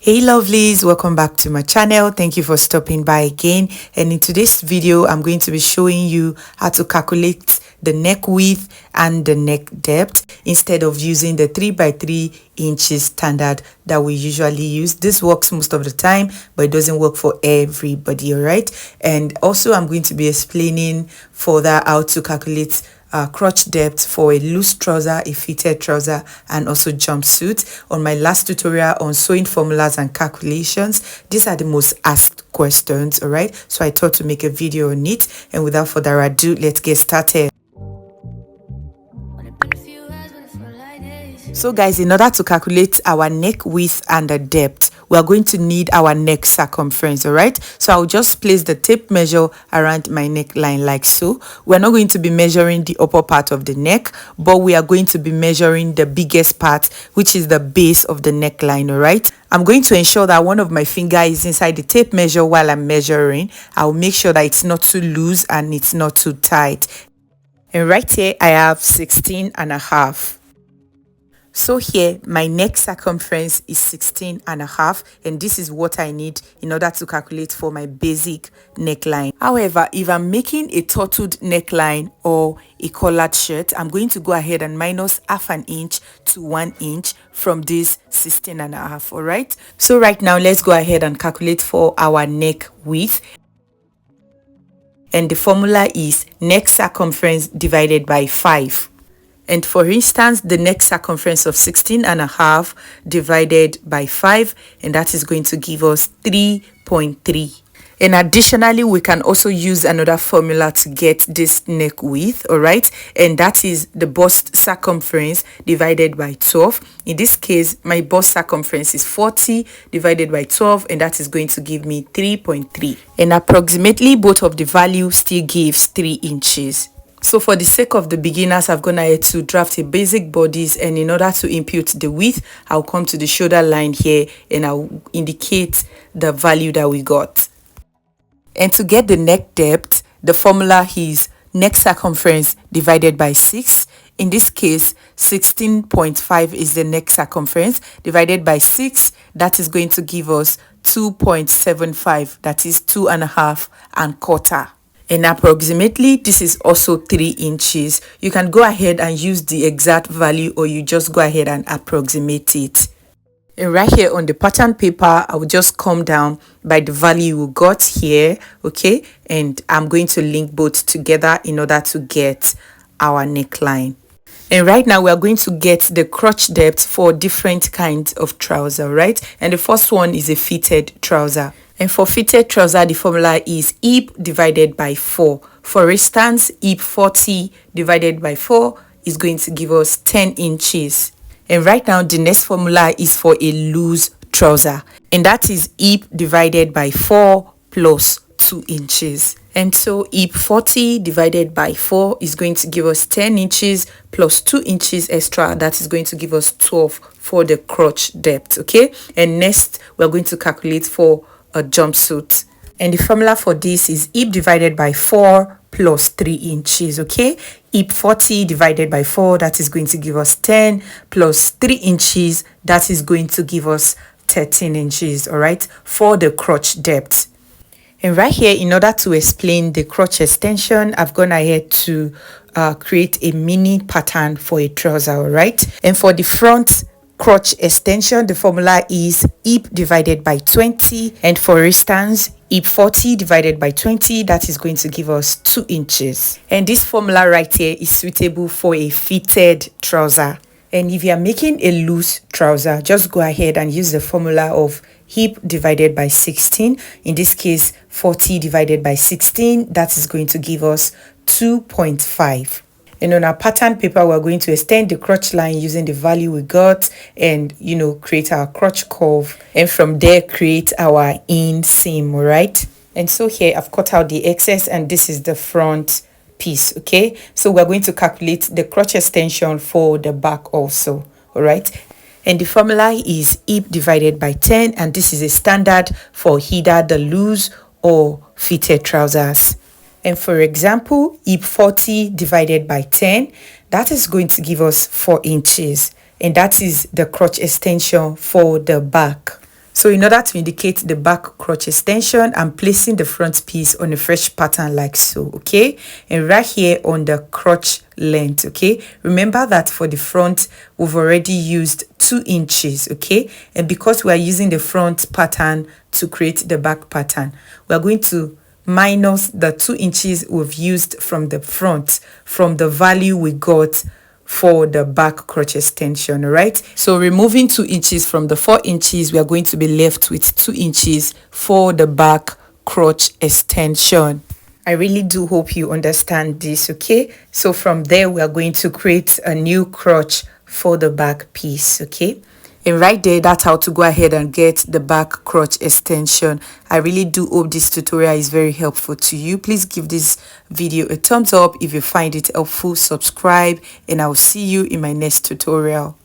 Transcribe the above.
Hey lovelies, welcome back to my channel. Thank you for stopping by again. And in today's video, I'm going to be showing you how to calculate the neck width and the neck depth instead of using the 3x3 inches standard that we usually use. This works most of the time, but it doesn't work for everybody, all right? And also I'm going to be explaining further how to calculate crotch depth for a loose trouser, a fitted trouser, and also jumpsuit. On my last tutorial on sewing formulas and calculations, these are the most asked questions, all right? So I thought to make a video on it, and without further ado, let's get started. So guys, in order to calculate our neck width and the depth, we are going to need our neck circumference, all right? So I'll just place the tape measure around my neckline like so. We're not going to be measuring the upper part of the neck, but we are going to be measuring the biggest part, which is the base of the neckline, all right? I'm going to ensure that one of my finger is inside the tape measure while I'm measuring. I'll make sure that it's not too loose and it's not too tight. And right here, I have 16.5. So here my neck circumference is 16.5, and this is what I need in order to calculate for my basic neckline. However, if I'm making a turtled neckline or a collared shirt, I'm going to go ahead and minus half an inch to 1 inch from this 16.5, all right? So right now let's go ahead and calculate for our neck width. And the formula is neck circumference divided by 5. And for instance, the neck circumference of 16.5 divided by 5, and that is going to give us 3.3. And additionally, we can also use another formula to get this neck width, all right? And that is the bust circumference divided by 12. In this case, my bust circumference is 40 divided by 12, and that is going to give me 3.3. And approximately both of the values still gives 3 inches. So for the sake of the beginners, I've gone ahead to draft a basic bodice, and in order to impute the width, I'll come to the shoulder line here and I'll indicate the value that we got. And to get the neck depth, the formula is neck circumference divided by 6. In this case, 16.5 is the neck circumference divided by 6. That is going to give us 2.75, that is 2.25. And approximately this is also 3 inches. You can go ahead and use the exact value, or you just go ahead and approximate it. And right here on the pattern paper, I will just come down by the value we got here, okay? And I'm going to link both together in order to get our neckline. And right now we are going to get the crotch depth for different kinds of trouser, right? And the first one is a fitted trouser. And for fitted trouser, the formula is hip divided by 4. For instance, hip 40 divided by 4 is going to give us 10 inches. And right now, the next formula is for a loose trouser. And that is hip divided by 4 plus 2 inches. And so hip 40 divided by 4 is going to give us 10 inches plus 2 inches extra. That is going to give us 12 for the crotch depth, okay? And next, we're going to calculate for a jumpsuit, and the formula for this is hip divided by 4 plus 3 inches, okay? Hip 40 divided by 4, that is going to give us 10 plus 3 inches, that is going to give us 13 inches, all right, for the crotch depth. And right here, in order to explain the crotch extension, I've gone ahead to create a mini pattern for a trouser, all right? And for the front crotch extension, the formula is hip divided by 20, and for instance, hip 40 divided by 20, that is going to give us 2 inches. And this formula right here is suitable for a fitted trouser. And if you are making a loose trouser, just go ahead and use the formula of hip divided by 16. In this case, 40 divided by 16, that is going to give us 2.5. And on our pattern paper, we're going to extend the crotch line using the value we got and, create our crotch curve. And from there, create our inseam, all right? And so here, I've cut out the excess, and this is the front piece, okay? So we're going to calculate the crotch extension for the back also, all right? And the formula is hip divided by 10, and this is a standard for either the loose or fitted trousers. And for example, hip 40 divided by 10, that is going to give us 4 inches. And that is the crotch extension for the back. So in order to indicate the back crotch extension, I'm placing the front piece on a fresh pattern like so, okay? And right here on the crotch length, okay? Remember that for the front, we've already used 2 inches, okay? And because we are using the front pattern to create the back pattern, we are going to minus the 2 inches we've used from the front, from the value we got for the back crotch extension. All right, so removing 2 inches from the 4 inches, we are going to be left with 2 inches for the back crotch extension. I really do hope you understand this, okay? So from there, we are going to create a new crotch for the back piece, okay? And right there, that's how to go ahead and get the back crotch extension. I really do hope this tutorial is very helpful to you. Please give this video a thumbs up if you find it helpful, subscribe, and I'll see you in my next tutorial.